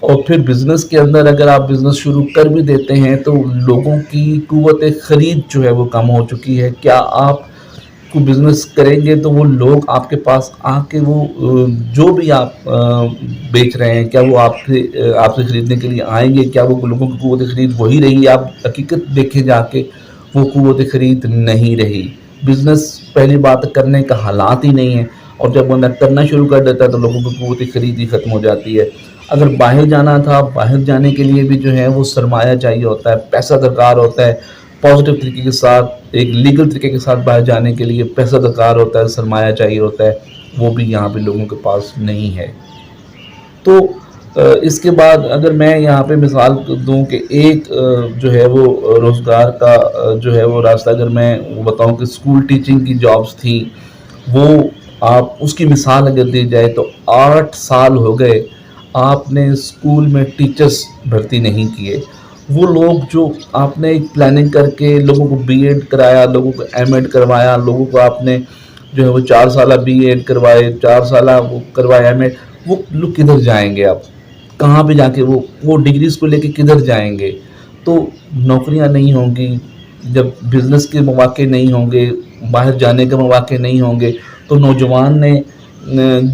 اور پھر بزنس کے اندر اگر آپ بزنس شروع کر بھی دیتے ہیں تو لوگوں کی قوت خرید جو ہے وہ کم ہو چکی ہے. کیا آپ کو بزنس کریں گے تو وہ لوگ آپ کے پاس آ کے وہ جو بھی آپ بیچ رہے ہیں کیا وہ آپ سے خریدنے کے لیے آئیں گے؟ کیا وہ لوگوں کی قوت خرید وہی رہی؟ آپ حقیقت دیکھیں جا کے وہ قوت خرید نہیں رہی. بزنس پہلی بات کرنے کا حالات ہی نہیں ہے، اور جب بندہ کرنا شروع کر دیتا ہے تو لوگوں کی قوت خرید ہی ختم ہو جاتی ہے. اگر باہر جانا تھا، باہر جانے کے لیے بھی جو ہے وہ سرمایہ چاہیے ہوتا ہے، پیسہ درکار ہوتا ہے. پازیٹیو طریقے کے ساتھ، ایک لیگل طریقے کے ساتھ باہر جانے کے لیے پیسہ درکار ہوتا ہے، سرمایہ چاہیے ہوتا ہے. وہ بھی یہاں پہ لوگوں کے پاس نہیں ہے. تو اس کے بعد اگر میں یہاں پہ مثال دوں کہ ایک جو ہے وہ روزگار کا جو ہے وہ راستہ اگر میں بتاؤں کہ اسکول ٹیچنگ کی جابس تھیں، وہ آپ اس کی مثال اگر دی جائے تو 8 سال ہو گئے آپ نے اسکول میں ٹیچرس بھرتی نہیں کیے. وہ لوگ جو آپ نے ایک پلاننگ کر کے لوگوں کو بی ایڈ کرایا، لوگوں کو ایم ایڈ کروایا، لوگوں کو آپ نے جو ہے وہ 4 سالہ بی ایڈ کروائے، 4 سالہ وہ کروائے ایم ایڈ، وہ لوگ کدھر جائیں گے؟ اب کہاں پہ جا کے وہ ڈگریز کو لے کے کدھر جائیں گے؟ تو نوکریاں نہیں ہوں گی. جب بزنس کے مواقع نہیں ہوں گے، باہر جانے کے مواقع نہیں ہوں گے تو نوجوان نے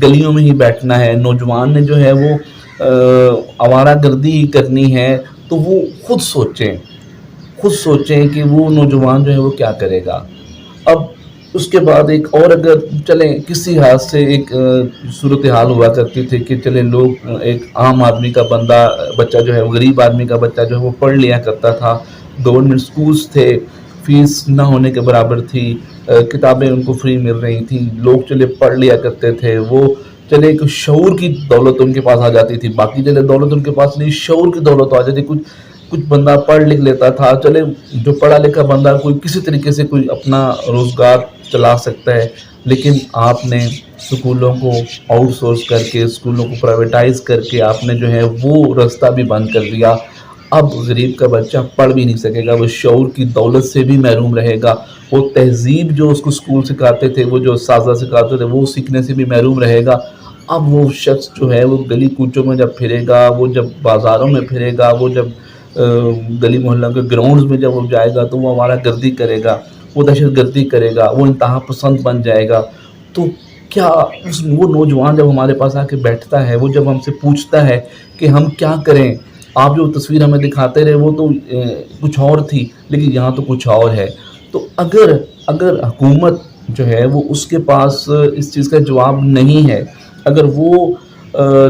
گلیوں میں ہی بیٹھنا ہے. نوجوان نے جو ہے وہ آوارہ گردی کرنی ہے. تو وہ خود سوچیں کہ وہ نوجوان جو ہے وہ کیا کرے گا. اب اس کے بعد ایک اور اگر چلیں کسی ہاتھ سے ایک صورتحال ہوا کرتی تھی کہ چلیں لوگ ایک عام آدمی کا بچہ جو ہے وہ غریب آدمی کا بچہ جو ہے وہ پڑھ لیا کرتا تھا. گورنمنٹ سکولز تھے، فیس نہ ہونے کے برابر تھی، کتابیں ان کو فری مل رہی تھیں، لوگ چلے پڑھ لیا کرتے تھے. وہ چلے ایک شعور کی دولت ان کے پاس آ جاتی تھی. باقی چلے دولت ان کے پاس نہیں، شعور کی دولت آ جاتی. کچھ بندہ پڑھ لکھ لیتا تھا. چلے جو پڑھا لکھا بندہ کوئی کسی طریقے سے کوئی اپنا روزگار چلا سکتا ہے. لیکن آپ نے اسکولوں کو آؤٹ سورس کر کے، اسکولوں کو پرائیویٹائز کر کے آپ نے جو ہے وہ راستہ بھی بند کر دیا. اب غریب کا بچہ پڑھ بھی نہیں سکے گا، وہ شعور کی دولت سے بھی محروم رہے گا. وہ تہذیب جو اس کو اسکول سکھاتے تھے، وہ جو اساتذہ سکھاتے تھے، وہ سیکھنے سے بھی محروم رہے گا. اب وہ شخص جو ہے وہ گلی کوچوں میں جب پھرے گا، وہ جب بازاروں میں پھرے گا، وہ جب گلی محلہ کے گراؤنڈز میں جب وہ جائے گا تو وہ ہمارا گردی کرے گا، وہ دہشت گردی کرے گا، وہ انتہا پسند بن جائے گا. تو کیا وہ نوجوان جب ہمارے پاس آ کے بیٹھتا ہے، وہ جب ہم سے پوچھتا ہے کہ ہم کیا کریں، آپ جو تصویر ہمیں دکھاتے رہے وہ تو کچھ اور تھی لیکن یہاں تو کچھ اور ہے. تو اگر حکومت جو ہے وہ اس کے پاس اس چیز کا جواب نہیں ہے، اگر وہ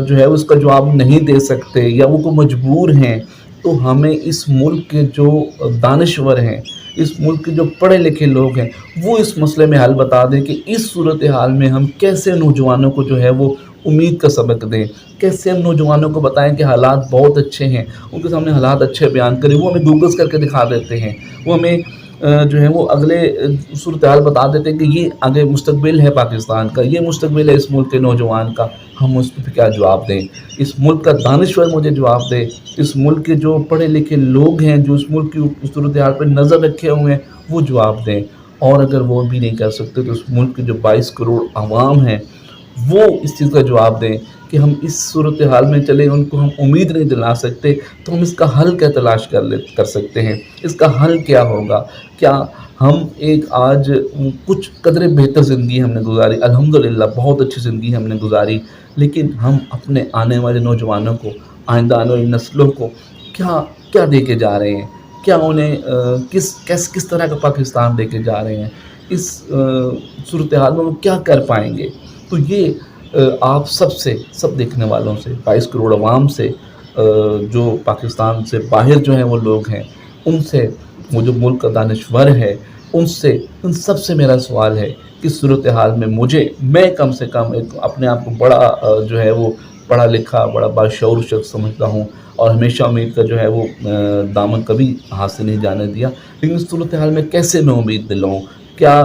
جو ہے اس کا جواب نہیں دے سکتے یا وہ کو مجبور ہیں، تو ہمیں اس ملک کے جو دانشور ہیں، اس ملک کے جو پڑھے لکھے لوگ ہیں، وہ اس مسئلے میں حل بتا دیں کہ اس صورتحال میں ہم کیسے نوجوانوں کو جو ہے وہ امید کا سبق دیں. کیسے ہم نوجوانوں کو بتائیں کہ حالات بہت اچھے ہیں، ان کے سامنے حالات اچھے بیان کریں. وہ ہمیں گوگلز کر کے دکھا دیتے ہیں، وہ ہمیں جو ہے وہ اگلے صورتحال بتا دیتے ہیں کہ یہ آگے مستقبل ہے پاکستان کا، یہ مستقبل ہے اس ملک کے نوجوان کا. ہم اس پہ کیا جواب دیں؟ اس ملک کا دانشور مجھے جواب دے، اس ملک کے جو پڑھے لکھے لوگ ہیں جو اس ملک کی صورتحال پہ نظر رکھے ہوئے ہیں وہ جواب دیں. اور اگر وہ بھی نہیں کر سکتے تو اس ملک کے جو 22 کروڑ عوام ہیں وہ اس چیز کا جواب دیں کہ ہم اس صورتحال میں چلیں، ان کو ہم امید نہیں دلا سکتے تو ہم اس کا حل کیا تلاش کر سکتے ہیں. اس کا حل کیا ہوگا؟ کیا ہم ایک آج کچھ قدرے بہتر زندگی ہم نے گزاری، الحمدللہ بہت اچھی زندگی ہم نے گزاری، لیکن ہم اپنے آنے والے نوجوانوں کو، آئندہ آنے والی نسلوں کو کیا دے کے جا رہے ہیں؟ کیا انہیں کس طرح کا پاکستان دے کے جا رہے ہیں؟ اس صورتحال میں وہ کیا کر پائیں گے؟ تو یہ آپ سب دیکھنے والوں سے، 22 کروڑ عوام سے، جو پاکستان سے باہر جو ہیں وہ لوگ ہیں، ان سے، وہ جو ملک کا دانشور ہے، ان سب سے میرا سوال ہے کہ صورتحال میں میں کم سے کم اپنے آپ کو بڑا جو ہے وہ پڑھا لکھا، بڑا باشعور شخص سمجھتا ہوں، اور ہمیشہ امید کا جو ہے وہ دامن کبھی ہاتھ سے نہیں جانے دیا. لیکن اس صورتحال میں کیسے میں امید دلاؤں؟ کیا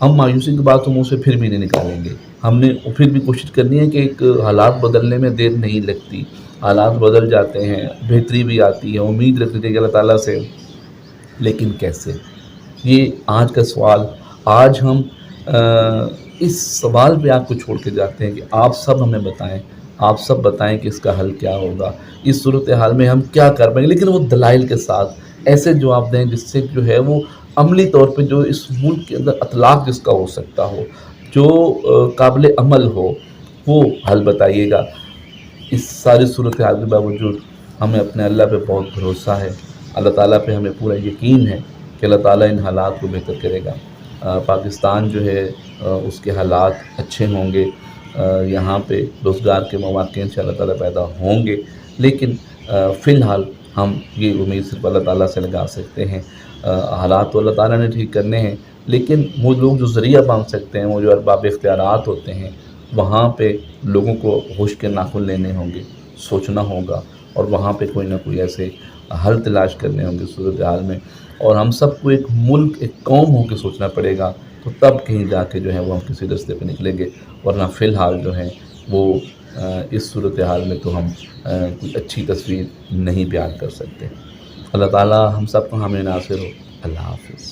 ہم مایوسی کی بات منہ سے پھر بھی نہیں نکالیں گے؟ ہم نے پھر بھی کوشش کرنی ہے کہ ایک حالات بدلنے میں دیر نہیں لگتی، حالات بدل جاتے ہیں، بہتری بھی آتی ہے، امید رکھنی چاہیے اللہ تعالیٰ سے. لیکن کیسے؟ یہ آج کا سوال. آج ہم اس سوال پہ آپ کو چھوڑ کے جاتے ہیں کہ آپ سب ہمیں بتائیں آپ سب بتائیں کہ اس کا حل کیا ہوگا، اس صورتحال میں ہم کیا کر پائیں گے، لیکن وہ دلائل کے ساتھ ایسے جواب دیں جس سے جو ہے وہ عملی طور پہ جو اس ملک کے اندر اطلاق جس کا ہو سکتا ہو، جو قابل عمل ہو، وہ حل بتائیے گا۔ اس ساری صورتحال کے باوجود ہمیں اپنے اللہ پہ بہت بھروسہ ہے، اللہ تعالیٰ پہ ہمیں پورا یقین ہے کہ اللہ تعالیٰ ان حالات کو بہتر کرے گا۔ پاکستان جو ہے اس کے حالات اچھے ہوں گے، یہاں پہ روزگار کے مواقع انشاءاللہ تعالیٰ پیدا ہوں گے، لیکن فی الحال ہم یہ امید صرف اللہ تعالیٰ سے لگا سکتے ہیں۔ حالات تو اللہ تعالیٰ نے ٹھیک کرنے ہیں، لیکن وہ لوگ جو ذریعہ بن سکتے ہیں، وہ جو ارباب اختیارات ہوتے ہیں، وہاں پہ لوگوں کو ہوش کے ناخن لینے ہوں گے، سوچنا ہوگا، اور وہاں پہ کوئی نہ کوئی ایسے حل تلاش کرنے ہوں گے صورتحال میں، اور ہم سب کو ایک ملک، ایک قوم ہو کے سوچنا پڑے گا، تو تب کہیں جا کے جو ہے وہ ہم کسی رستے پہ نکلیں گے، ورنہ فی الحال جو ہے وہ اس صورتحال میں تو ہم کوئی اچھی تصویر نہیں بیان کر سکتے۔ اللہ تعالیٰ ہم سب کو حامی ناصر ہو۔ اللہ حافظ۔